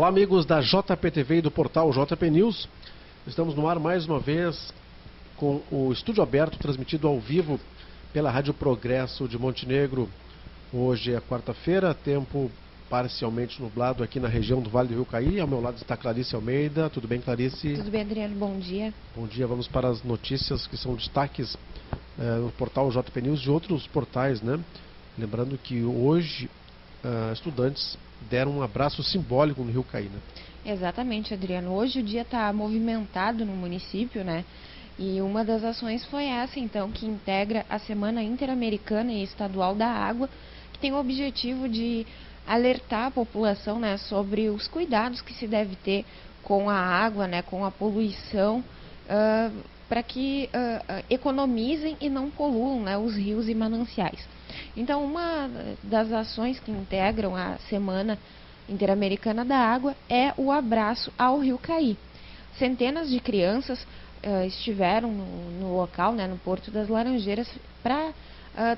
Olá, amigos da JPTV e do portal JP News. Estamos no ar mais uma vez com o Estúdio Aberto, transmitido ao vivo pela Rádio Progresso de Montenegro. Hoje é quarta-feira, tempo parcialmente nublado aqui na região do Vale do Rio Caí. Ao meu lado está Clarice Almeida. Tudo bem, Clarice? Tudo bem, Adriano. Bom dia. Bom dia. Vamos para as notícias que são destaques no portal JP News e outros portais, né? Lembrando que hoje estudantes deram um abraço simbólico no Rio Caí, né? Exatamente, Adriano. Hoje o dia está movimentado no município, né? E uma das ações foi essa, então, que integra a Semana Interamericana e Estadual da Água, que tem o objetivo de alertar a população, né, sobre os cuidados que se deve ter com a água, né, com a poluição, para que economizem e não poluam, né, os rios e mananciais. Então, uma das ações que integram a Semana Interamericana da Água é o abraço ao Rio Caí. Centenas de crianças estiveram no local, né, no Porto das Laranjeiras, para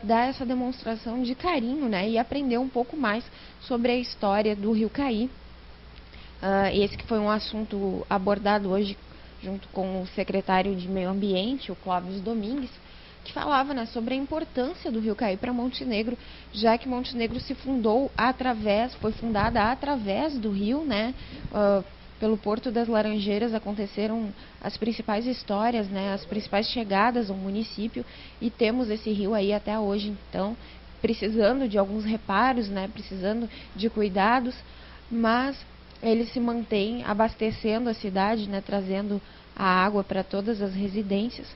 dar essa demonstração de carinho, né, e aprender um pouco mais sobre a história do Rio Caí. Esse que foi um assunto abordado hoje junto com o secretário de Meio Ambiente, o Clóvis Domingues, que falava, né, sobre a importância do Rio Caí para Montenegro, já que Montenegro foi fundada através do rio, né, pelo Porto das Laranjeiras aconteceram as principais histórias, né, as principais chegadas ao município, e temos esse rio aí até hoje, então, precisando de alguns reparos, né, precisando de cuidados, mas ele se mantém abastecendo a cidade, né, trazendo a água para todas as residências.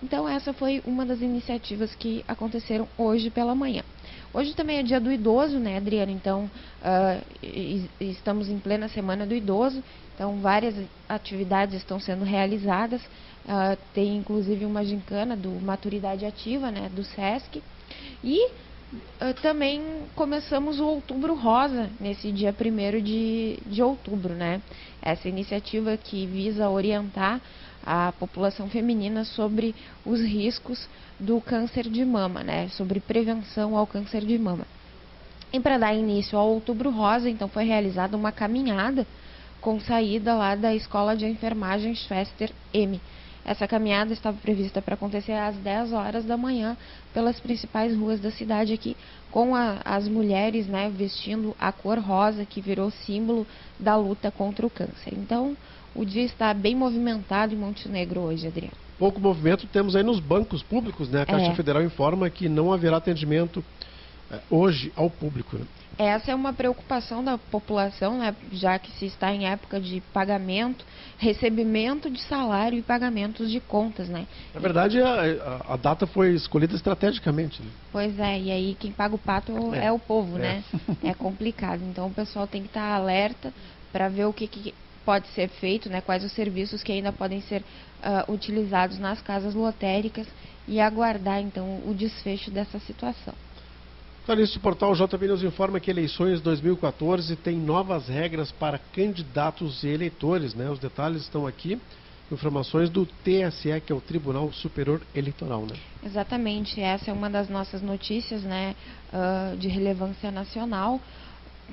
Então essa foi uma das iniciativas que aconteceram hoje pela manhã. Hoje também é dia do idoso, né, Adriano? Então estamos em plena semana do idoso, então várias atividades estão sendo realizadas. Tem inclusive uma gincana do Maturidade Ativa, né, do SESC. E também começamos o Outubro Rosa, nesse dia 1º de outubro, né? Essa iniciativa que visa orientar a população feminina sobre os riscos do câncer de mama, né? Sobre prevenção ao câncer de mama. E para dar início ao Outubro Rosa, então foi realizada uma caminhada com saída lá da Escola de Enfermagem Schwester M. Essa caminhada estava prevista para acontecer às 10 horas da manhã pelas principais ruas da cidade aqui, com as mulheres, né, vestindo a cor rosa, que virou símbolo da luta contra o câncer. Então, o dia está bem movimentado em Montenegro hoje, Adriano. Pouco movimento temos aí nos bancos públicos, né? A Caixa Federal informa que não haverá atendimento hoje ao público, né? Essa é uma preocupação da população, né, já que se está em época de pagamento, recebimento de salário e pagamentos de contas, né? Na verdade, a data foi escolhida estrategicamente, né? Pois é, e aí quem paga o pato é o povo, né? É complicado. Então o pessoal tem que estar alerta para ver o que pode ser feito, né? Quais os serviços que ainda podem ser utilizados nas casas lotéricas e aguardar então o desfecho dessa situação. Clarice, o portal JP News informa que eleições 2014 tem novas regras para candidatos e eleitores, né? Os detalhes estão aqui, informações do TSE, que é o Tribunal Superior Eleitoral, né? Exatamente, essa é uma das nossas notícias, né, de relevância nacional,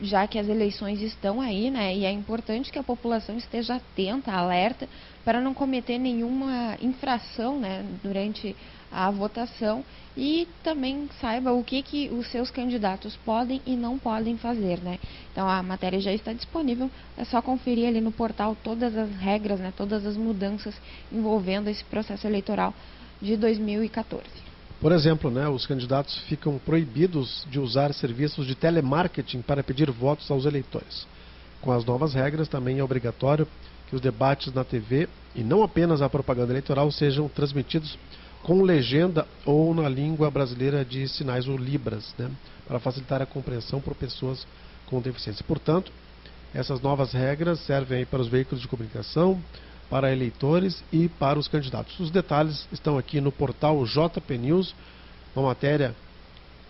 já que as eleições estão aí, né, e é importante que a população esteja atenta, alerta, para não cometer nenhuma infração, né, durante a votação, e também saiba o que os seus candidatos podem e não podem fazer, né. Então a matéria já está disponível, é só conferir ali no portal todas as regras, né, todas as mudanças envolvendo esse processo eleitoral de 2014. Por exemplo, né, os candidatos ficam proibidos de usar serviços de telemarketing para pedir votos aos eleitores. Com as novas regras, também é obrigatório que os debates na TV, e não apenas a propaganda eleitoral, sejam transmitidos com legenda ou na língua brasileira de sinais, ou Libras, né, para facilitar a compreensão por pessoas com deficiência. Portanto, essas novas regras servem aí para os veículos de comunicação, para eleitores e para os candidatos. Os detalhes estão aqui no portal JP News, uma matéria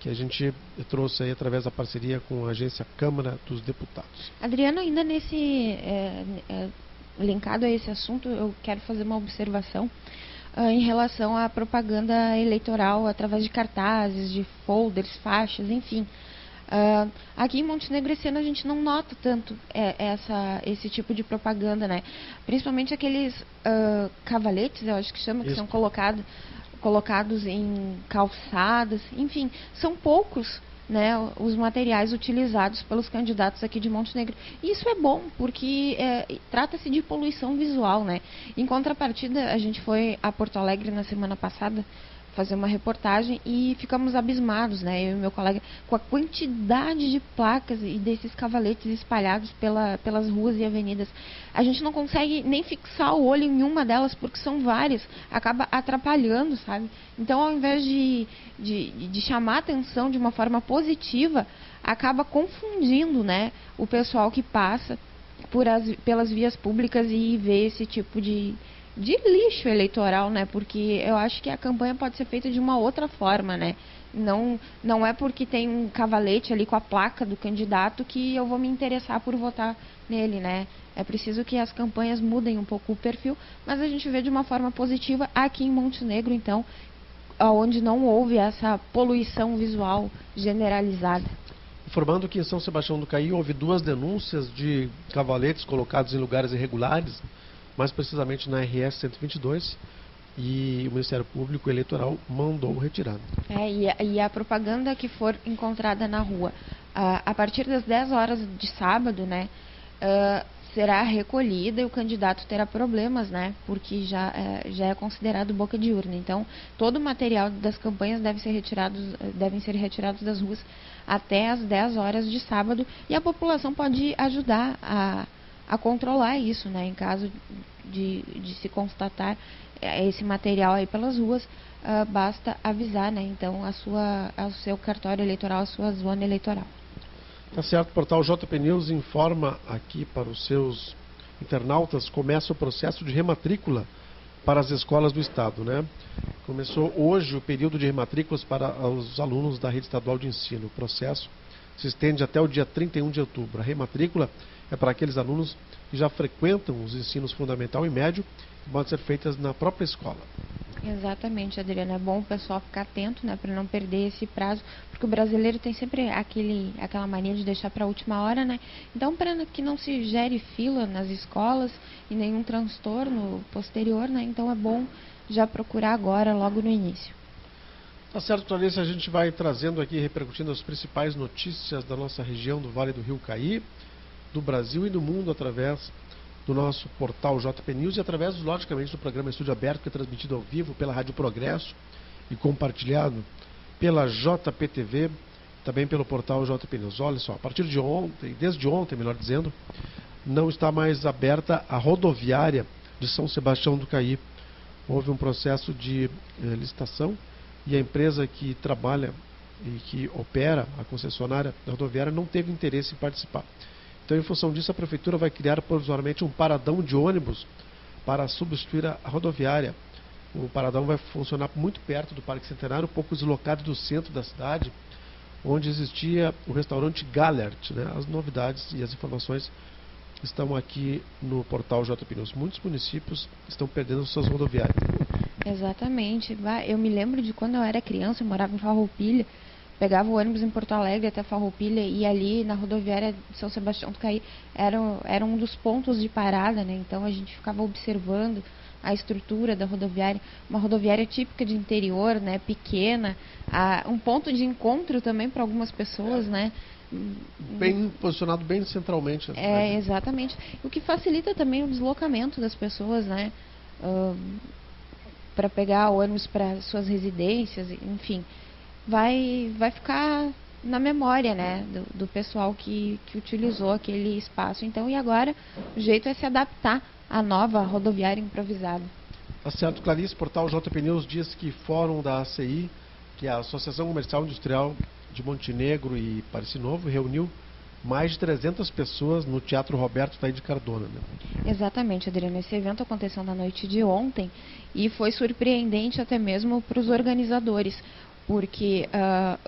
que a gente trouxe aí através da parceria com a agência Câmara dos Deputados. Adriano, ainda linkado a esse assunto, eu quero fazer uma observação em relação à propaganda eleitoral através de cartazes, de folders, faixas, enfim. Aqui em Montenegro esse ano a gente não nota tanto esse tipo de propaganda, né? Principalmente aqueles cavaletes, eu acho que chama, que são colocados em calçadas, enfim, são poucos, né, os materiais utilizados pelos candidatos aqui de Montenegro. E isso é bom, porque trata-se de poluição visual, né? Em contrapartida, a gente foi a Porto Alegre na semana passada fazer uma reportagem e ficamos abismados, né, eu e meu colega, com a quantidade de placas e desses cavaletes espalhados pelas ruas e avenidas. A gente não consegue nem fixar o olho em uma delas, porque são várias, acaba atrapalhando, sabe? Então, ao invés de chamar atenção de uma forma positiva, acaba confundindo, né, o pessoal que passa pelas vias públicas e vê esse tipo de lixo eleitoral, né? Porque eu acho que a campanha pode ser feita de uma outra forma, né? Não é porque tem um cavalete ali com a placa do candidato que eu vou me interessar por votar nele, né? É preciso que as campanhas mudem um pouco o perfil, mas a gente vê de uma forma positiva aqui em Montenegro, então, onde não houve essa poluição visual generalizada. Informando que em São Sebastião do Caí houve 2 denúncias de cavaletes colocados em lugares irregulares, mais precisamente na RS 122, e o Ministério Público Eleitoral mandou retirada. E a propaganda que for encontrada na rua a partir das 10 horas de sábado, né, será recolhida e o candidato terá problemas, né, porque já é considerado boca de urna. Então, todo o material das campanhas devem ser retirados das ruas até as 10 horas de sábado, e a população pode ajudar a controlar isso, né, em caso de se constatar esse material aí pelas ruas, basta avisar, né, então ao seu cartório eleitoral, a sua zona eleitoral. Tá certo, o portal JP News informa aqui para os seus internautas, começa o processo de rematrícula para as escolas do Estado, né? Começou hoje o período de rematrículas para os alunos da rede estadual de ensino. O processo se estende até o dia 31 de outubro. A rematrícula é para aqueles alunos que já frequentam os ensinos fundamental e médio, que podem ser feitas na própria escola. Exatamente, Adriana. É bom o pessoal ficar atento, né, para não perder esse prazo, porque o brasileiro tem sempre aquela mania de deixar para a última hora, né? Então, para que não se gere fila nas escolas e nenhum transtorno posterior, né? Então, é bom já procurar agora, logo no início. Tá certo, Clarice, a gente vai trazendo aqui, repercutindo as principais notícias da nossa região do Vale do Rio Caí, do Brasil e do mundo através do nosso portal JP News e através, logicamente, do programa Estúdio Aberto, que é transmitido ao vivo pela Rádio Progresso e compartilhado pela JPTV, também pelo portal JP News. Olha só, a partir de ontem, desde ontem, melhor dizendo, não está mais aberta a rodoviária de São Sebastião do Caí. Houve um processo de licitação e a empresa que trabalha e que opera a concessionária rodoviária não teve interesse em participar. Então, em função disso, a Prefeitura vai criar provisoriamente um paradão de ônibus para substituir a rodoviária. O paradão vai funcionar muito perto do Parque Centenário, um pouco deslocado do centro da cidade, onde existia o restaurante Gallert, né? As novidades e as informações estão aqui no portal JP News. Muitos municípios estão perdendo suas rodoviárias. Exatamente. Eu me lembro de quando eu era criança, eu morava em Farroupilha, pegava o ônibus em Porto Alegre até Farroupilha, e ali na rodoviária de São Sebastião do Caí era um dos pontos de parada, né? Então a gente ficava observando a estrutura da rodoviária, uma rodoviária típica de interior, né? Pequena, um ponto de encontro também para algumas pessoas, né? Bem posicionado, bem centralmente. Exatamente. O que facilita também o deslocamento das pessoas, né? Para pegar ônibus para suas residências, enfim. Vai ficar na memória, né, do pessoal que utilizou aquele espaço. Então, e agora o jeito é se adaptar à nova rodoviária improvisada. Tá certo, Clarice. Portal JP News diz que Fórum da ACI, que é a Associação Comercial Industrial de Montenegro e Parecis Novo, reuniu mais de 300 pessoas no Teatro Roberto Taí de Cardona, né? Exatamente, Adriano. Esse evento aconteceu na noite de ontem e foi surpreendente até mesmo para os organizadores, porque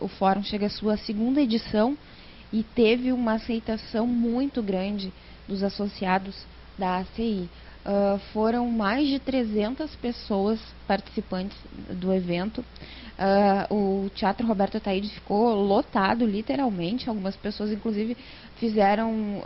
o fórum chega à sua 2ª edição e teve uma aceitação muito grande dos associados da ACI. Foram mais de 300 pessoas participantes do evento. O Teatro Roberto Ataíde ficou lotado, literalmente. Algumas pessoas, inclusive, fizeram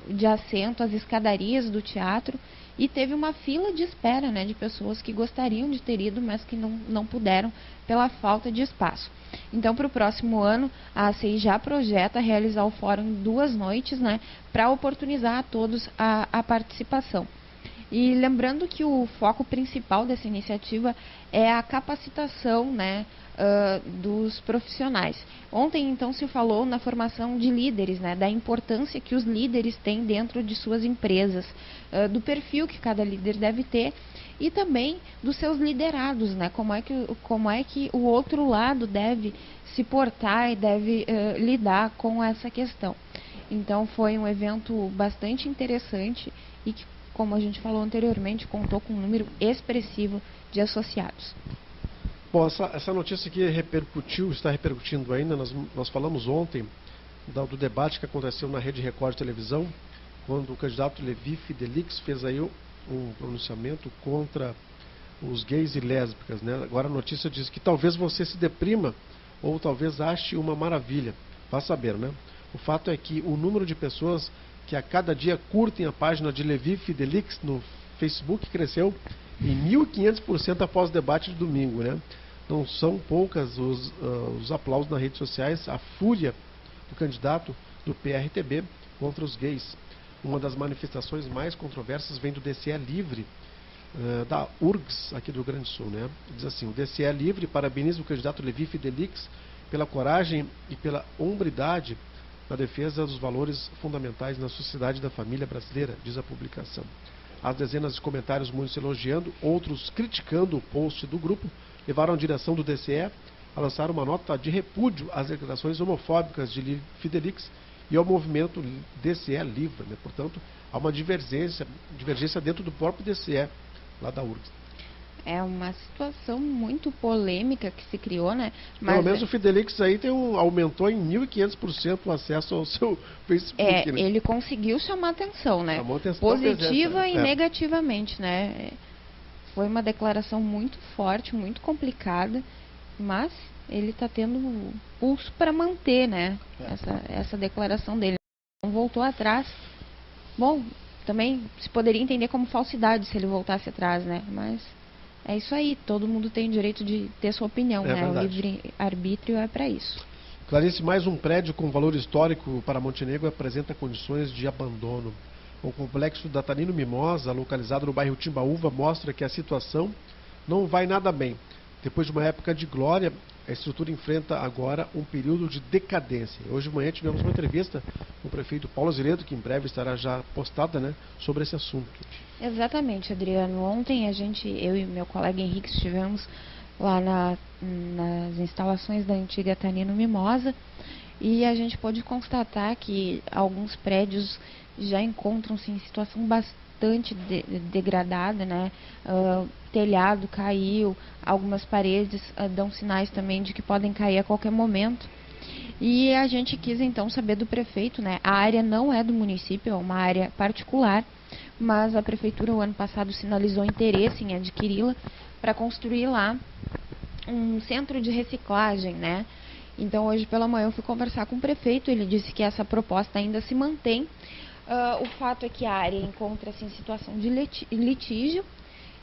de assento as escadarias do teatro. E teve uma fila de espera, né, de pessoas que gostariam de ter ido, mas que não puderam pela falta de espaço. Então, para o próximo ano, a ACI já projeta realizar o fórum em 2 noites, né, para oportunizar a todos a participação. E lembrando que o foco principal dessa iniciativa é a capacitação, né, dos profissionais. Ontem, então, se falou na formação de líderes, né, da importância que os líderes têm dentro de suas empresas, do perfil que cada líder deve ter e também dos seus liderados, né, como é que o outro lado deve se portar e deve lidar com essa questão. Então, foi um evento bastante interessante e que, como a gente falou anteriormente, contou com um número expressivo de associados. Bom, essa notícia aqui está repercutindo ainda. Nós falamos ontem do debate que aconteceu na Rede Record de televisão, quando o candidato Levi Fidelix fez aí um pronunciamento contra os gays e lésbicas, né? Agora a notícia diz que talvez você se deprima ou talvez ache uma maravilha. Vá saber, né? O fato é que o número de pessoas que a cada dia curtem a página de Levi Fidelix no Facebook cresceu em 1.500% após o debate de domingo, né? Não são poucas os aplausos nas redes sociais, a fúria do candidato do PRTB contra os gays. Uma das manifestações mais controversas vem do DCE Livre, da URGS, aqui do Rio Grande do Sul, né? Diz assim: o DCE Livre parabeniza o candidato Levi Fidelix pela coragem e pela hombridade na defesa dos valores fundamentais na sociedade da família brasileira, diz a publicação. As dezenas de comentários, muitos elogiando, outros criticando o post do grupo, levaram a direção do DCE a lançar uma nota de repúdio às declarações homofóbicas de Fidelix e ao movimento DCE Livre, né? Portanto, há uma divergência dentro do próprio DCE, lá da URGS. É uma situação muito polêmica que se criou, né? Mas pelo menos o Fidelix aí aumentou em 1.500% o acesso ao seu Facebook. Né? Ele conseguiu chamar atenção, né? Positiva presença, e negativamente, né? Foi uma declaração muito forte, muito complicada, mas ele está tendo pulso para manter, né? Essa declaração dele. Não voltou atrás. Bom, também se poderia entender como falsidade se ele voltasse atrás, né? Mas é isso aí, todo mundo tem o direito de ter sua opinião, né? Verdade. O livre-arbítrio é para isso. Clarice, mais um prédio com valor histórico para Montenegro apresenta condições de abandono. O complexo da Tanino Mimosa, localizado no bairro Timbaúva, mostra que a situação não vai nada bem. Depois de uma época de glória, a estrutura enfrenta agora um período de decadência. Hoje de manhã tivemos uma entrevista com o prefeito Paulo Azeredo, que em breve estará já postada, né, sobre esse assunto. Exatamente, Adriano. Ontem eu e meu colega Henrique estivemos lá nas instalações da antiga Tanino Mimosa e a gente pôde constatar que alguns prédios já encontram-se em situação bastante degradada, né? Telhado caiu, algumas paredes dão sinais também de que podem cair a qualquer momento. E a gente quis então saber do prefeito, né? A área não é do município, é uma área particular, mas a prefeitura o ano passado sinalizou interesse em adquiri-la para construir lá um centro de reciclagem, né? Então hoje pela manhã eu fui conversar com o prefeito, ele disse que essa proposta ainda se mantém. O fato é que a área encontra-se em situação de litígio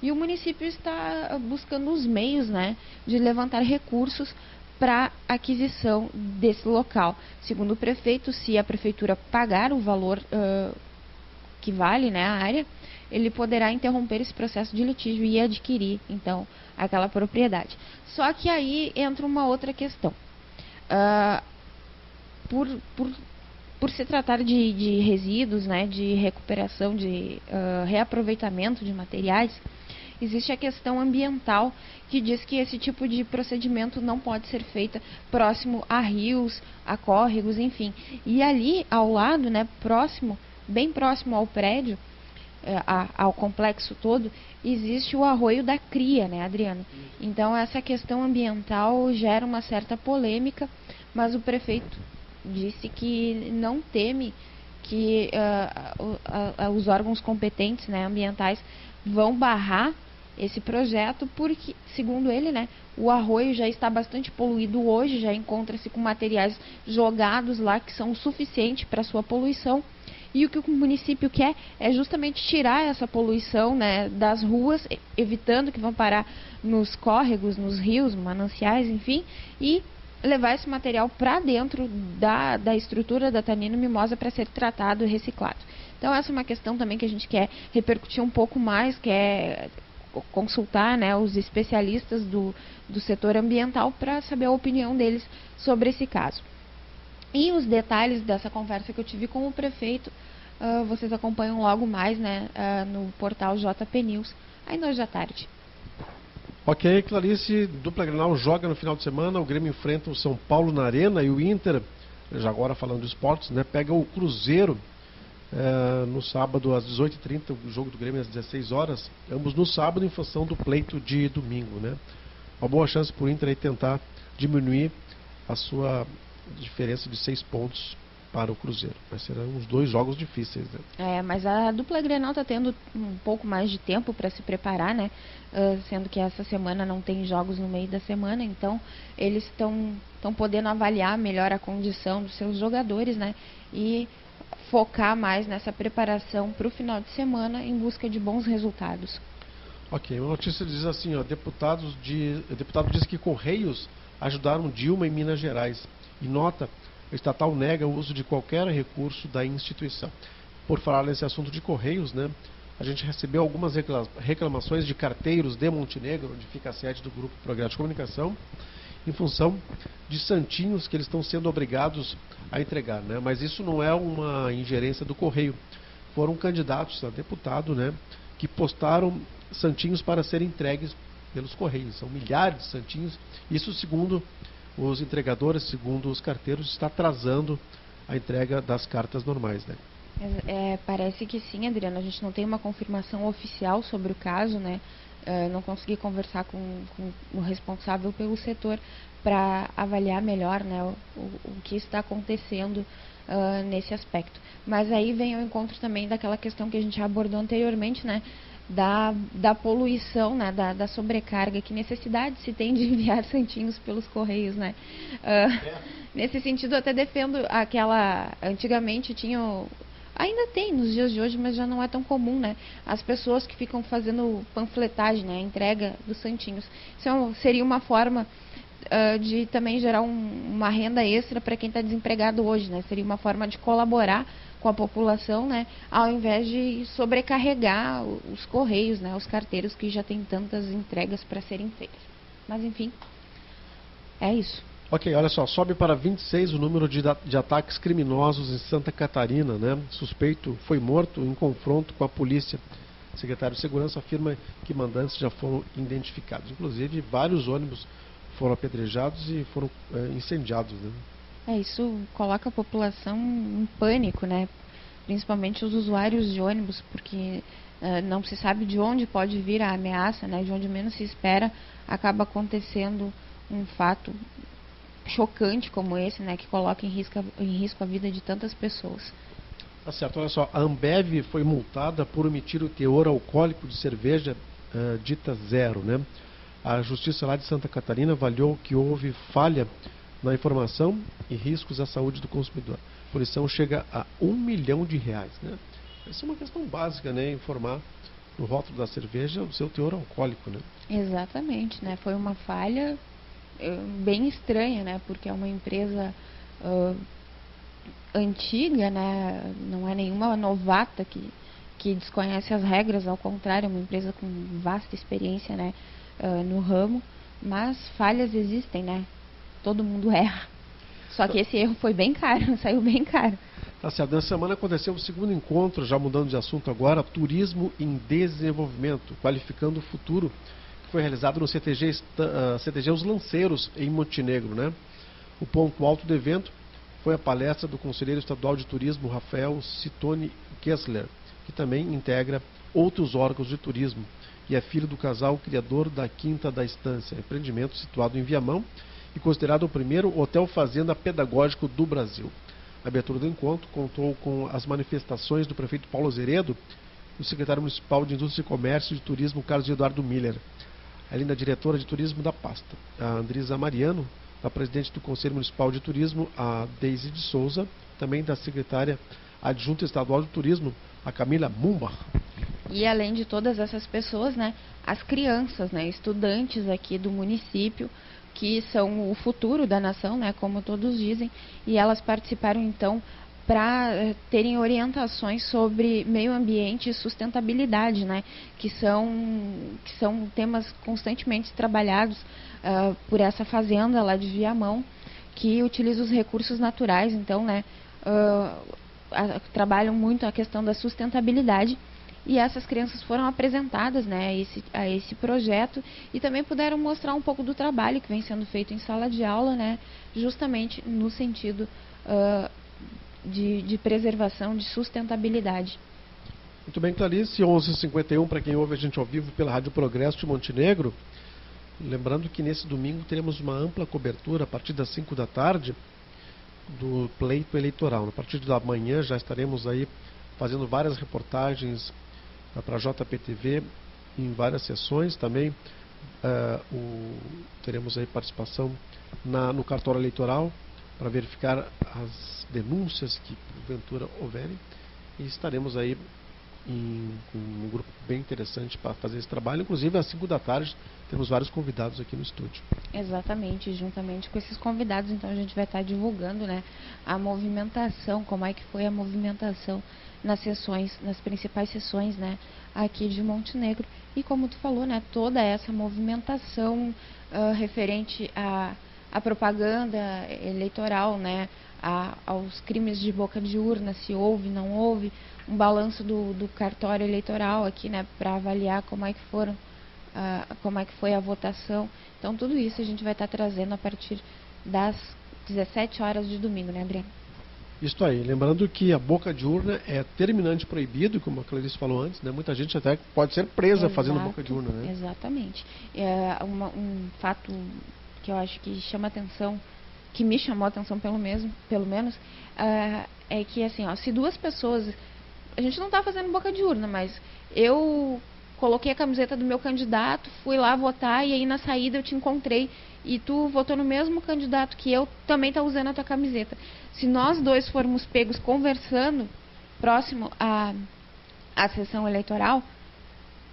e o município está buscando os meios, né, de levantar recursos para aquisição desse local. Segundo o prefeito, se a prefeitura pagar o valor que vale, né, a área, ele poderá interromper esse processo de litígio e adquirir, então, aquela propriedade. Só que aí entra uma outra questão. Por se tratar de resíduos, né, de recuperação, de reaproveitamento de materiais, existe a questão ambiental que diz que esse tipo de procedimento não pode ser feito próximo a rios, a córregos, enfim. E ali ao lado, né, bem próximo ao prédio, ao complexo todo, existe o arroio da Cria, né, Adriano? Então essa questão ambiental gera uma certa polêmica, mas o prefeito disse que não teme que os órgãos competentes, né, ambientais vão barrar esse projeto, porque, segundo ele, né, o arroio já está bastante poluído hoje, já encontra-se com materiais jogados lá que são o suficiente para sua poluição. E o que o município quer é justamente tirar essa poluição, né, das ruas, evitando que vão parar nos córregos, nos rios, mananciais, enfim, e levar esse material para dentro da estrutura da Tanino Mimosa para ser tratado e reciclado. Então essa é uma questão também que a gente quer repercutir um pouco mais, quer consultar, né, os especialistas do setor ambiental para saber a opinião deles sobre esse caso. E os detalhes dessa conversa que eu tive com o prefeito, vocês acompanham logo mais, né, no portal JP News, ainda hoje à tarde. Ok, Clarice, dupla Grenal joga no final de semana, o Grêmio enfrenta o São Paulo na Arena e o Inter, já agora falando de esportes, né, pega o Cruzeiro no sábado às 18h30, o jogo do Grêmio às 16 horas, ambos no sábado em função do pleito de domingo, né. Uma boa chance para o Inter aí tentar diminuir a sua diferença de 6 pontos para o Cruzeiro. Mas serão uns 2 jogos difíceis, né? Mas a dupla Grenal está tendo um pouco mais de tempo para se preparar, né? Sendo que essa semana não tem jogos no meio da semana, então eles estão podendo avaliar melhor a condição dos seus jogadores, né? E focar mais nessa preparação para o final de semana em busca de bons resultados. Ok, uma notícia diz assim, ó, deputado diz que Correios ajudaram Dilma em Minas Gerais. E nota, a estatal nega o uso de qualquer recurso da instituição. Por falar nesse assunto de Correios, né, a gente recebeu algumas reclamações de carteiros de Montenegro, onde fica a sede do Grupo Progresso de Comunicação, em função de santinhos que eles estão sendo obrigados a entregar, né? Mas isso não é uma ingerência do Correio. Foram candidatos a deputado, né, que postaram santinhos para serem entregues pelos Correios. São milhares de santinhos. Isso, segundo os entregadores, segundo os carteiros, está atrasando a entrega das cartas normais, né? Parece que sim, Adriano. A gente não tem uma confirmação oficial sobre o caso, né? Não consegui conversar com o responsável pelo setor para avaliar melhor, né, o que está acontecendo nesse aspecto. Mas aí vem ao encontro também daquela questão que a gente já abordou anteriormente, né? Da poluição, né, da sobrecarga, que necessidade se tem de enviar santinhos pelos correios, né? Nesse sentido, eu até defendo antigamente tinha, ainda tem nos dias de hoje, mas já não é tão comum, né? As pessoas que ficam fazendo panfletagem, né, a entrega dos santinhos. Isso seria uma forma de também gerar uma renda extra para quem está desempregado hoje, né? Seria uma forma de colaborar com a população, né, ao invés de sobrecarregar os correios, né, os carteiros que já têm tantas entregas para serem feitas. Mas enfim, é isso. Ok, olha só, sobe para 26 o número de ataques criminosos em Santa Catarina, né? Suspeito foi morto em confronto com a polícia. O secretário de Segurança afirma que mandantes já foram identificados. Inclusive, vários ônibus foram apedrejados e foram incendiados, né? Isso coloca a população em pânico, né? Principalmente os usuários de ônibus, porque não se sabe de onde pode vir a ameaça, né? De onde menos se espera, acaba acontecendo um fato chocante como esse, né? Que coloca em risco a vida de tantas pessoas. Tá certo, olha só, a Ambev foi multada por omitir o teor alcoólico de cerveja dita zero, né? A Justiça lá de Santa Catarina avaliou que houve falha na informação e riscos à saúde do consumidor. A punição chega a R$1 milhão, né? Essa é uma questão básica, né? Informar no rótulo da cerveja o seu teor alcoólico, né? Exatamente, né? Foi uma falha bem estranha, né? Porque é uma empresa antiga, né? Não é nenhuma novata que desconhece as regras, ao contrário, é uma empresa com vasta experiência, né? No ramo, mas falhas existem, né? Todo mundo erra. Só que esse erro foi bem caro, saiu bem caro. Tá certo. Nessa semana aconteceu o segundo encontro, já mudando de assunto agora, Turismo em Desenvolvimento, qualificando o futuro, que foi realizado no CTG Os Lanceiros, em Montenegro, né? O ponto alto do evento foi a palestra do conselheiro estadual de turismo, Rafael Cittoni Kessler, que também integra outros órgãos de turismo, e é filho do casal criador da Quinta da Estância, empreendimento situado em Viamão, e considerado o primeiro hotel fazenda pedagógico do Brasil. A abertura do encontro contou com as manifestações do prefeito Paulo Azeredo do secretário municipal de Indústria e Comércio e de Turismo, Carlos Eduardo Miller, além da diretora de turismo da pasta, a Andrisa Mariano, da presidente do Conselho Municipal de Turismo, a Deise de Souza, também da secretária adjunta estadual de turismo, a Camila Mumba. E além de todas essas pessoas, né, as crianças, né, estudantes aqui do município, que são o futuro da nação, né, como todos dizem, e elas participaram então para terem orientações sobre meio ambiente e sustentabilidade, né, que são temas constantemente trabalhados por essa fazenda lá de Viamão, que utiliza os recursos naturais, então, né, trabalham muito a questão da sustentabilidade. E essas crianças foram apresentadas, né, a esse projeto e também puderam mostrar um pouco do trabalho que vem sendo feito em sala de aula, né, justamente no sentido de preservação, de sustentabilidade. Muito bem, Clarice, 11h51 para quem ouve a gente ao vivo pela Rádio Progresso de Montenegro. Lembrando que nesse domingo teremos uma ampla cobertura a partir das 5 da tarde do pleito eleitoral. A partir da manhã já estaremos aí fazendo várias reportagens para a JPTV em várias sessões também. Teremos aí participação no cartório eleitoral para verificar as denúncias que porventura houverem, e estaremos aí com um grupo bem interessante para fazer esse trabalho. Inclusive às 5 da tarde temos vários convidados aqui no estúdio. Exatamente, juntamente com esses convidados, então a gente vai estar divulgando, né, a movimentação, como é que foi a movimentação nas sessões, nas principais sessões, né, aqui de Montenegro. E como tu falou, né, toda essa movimentação referente à propaganda eleitoral, né, aos crimes de boca de urna, se houve, não houve, um balanço do cartório eleitoral aqui, né, para avaliar como é que foi a votação. Então tudo isso a gente vai estar trazendo a partir das 17 horas de domingo, né, Adriano? Isso aí, lembrando que a boca de urna é terminante proibido, como a Clarice falou antes, né? Muita gente até pode ser presa fazendo boca de urna, né? Exatamente. Um fato que eu acho que chama atenção, que me chamou a atenção pelo menos, é que assim, ó, se duas pessoas, a gente não está fazendo boca de urna, mas eu coloquei a camiseta do meu candidato, fui lá votar e aí na saída eu te encontrei e tu votou no mesmo candidato que eu, também está usando a tua camiseta. Se nós dois formos pegos conversando próximo à sessão eleitoral,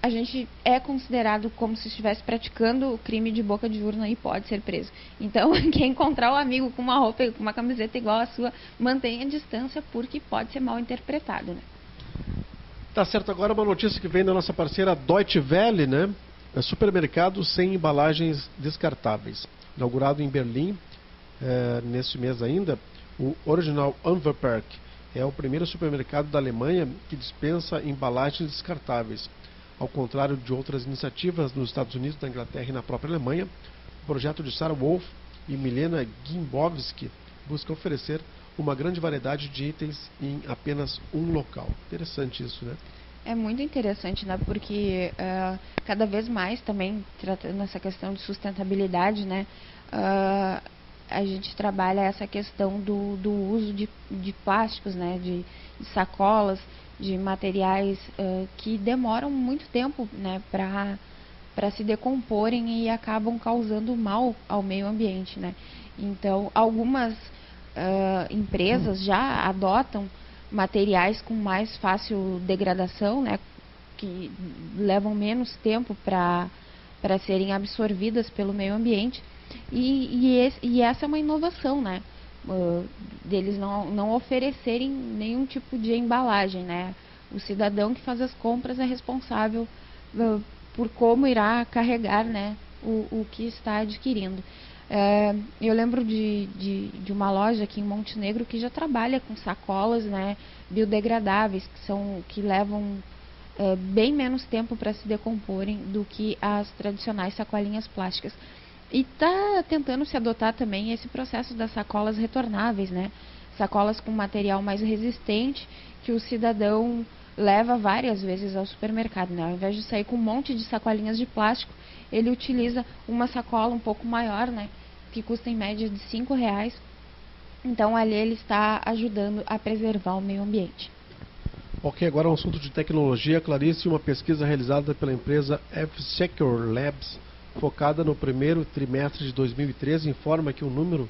a gente é considerado como se estivesse praticando o crime de boca de urna e pode ser preso. Então, quem encontrar o amigo com uma roupa, com uma camiseta igual à sua, mantenha a distância, porque pode ser mal interpretado, né? Tá certo. Agora uma notícia que vem da nossa parceira Deutsche Welle, né? Supermercado sem embalagens descartáveis. Inaugurado em Berlim, neste mês ainda, o Original Anverpark é o primeiro supermercado da Alemanha que dispensa embalagens descartáveis. Ao contrário de outras iniciativas nos Estados Unidos, na Inglaterra e na própria Alemanha, o projeto de Sarah Wolf e Milena Gimbowski busca oferecer uma grande variedade de itens em apenas um local. Interessante isso, né? É muito interessante, né? Porque cada vez mais também, tratando essa questão de sustentabilidade, né? A gente trabalha essa questão do uso de plásticos, né? De sacolas, de materiais que demoram muito tempo, né? Para se decomporem e acabam causando mal ao meio ambiente, né? Então, algumas empresas já adotam materiais com mais fácil degradação, né, que levam menos tempo para serem absorvidas pelo meio ambiente, e essa é uma inovação, né, deles não oferecerem nenhum tipo de embalagem, né. O cidadão que faz as compras é responsável por como irá carregar, né, o que está adquirindo. Eu lembro de uma loja aqui em Montenegro que já trabalha com sacolas, né, biodegradáveis, que levam bem menos tempo para se decomporem do que as tradicionais sacolinhas plásticas. E está tentando se adotar também esse processo das sacolas retornáveis, né, sacolas com material mais resistente que o cidadão leva várias vezes ao supermercado, né? Ao invés de sair com um monte de sacolinhas de plástico, ele utiliza uma sacola um pouco maior, né? Que custa em média de R$5. Então ali ele está ajudando a preservar o meio ambiente. Ok, agora um assunto de tecnologia. Clarice, uma pesquisa realizada pela empresa F-Secure Labs, focada no primeiro trimestre de 2013, informa que o número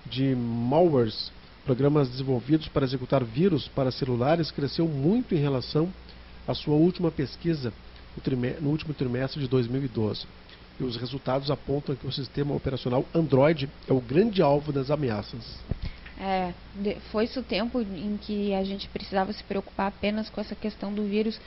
de malwares, programas desenvolvidos para executar vírus para celulares, cresceu muito em relação à sua última pesquisa no último trimestre de 2012. E os resultados apontam que o sistema operacional Android é o grande alvo das ameaças. Foi-se o tempo em que a gente precisava se preocupar apenas com essa questão do vírus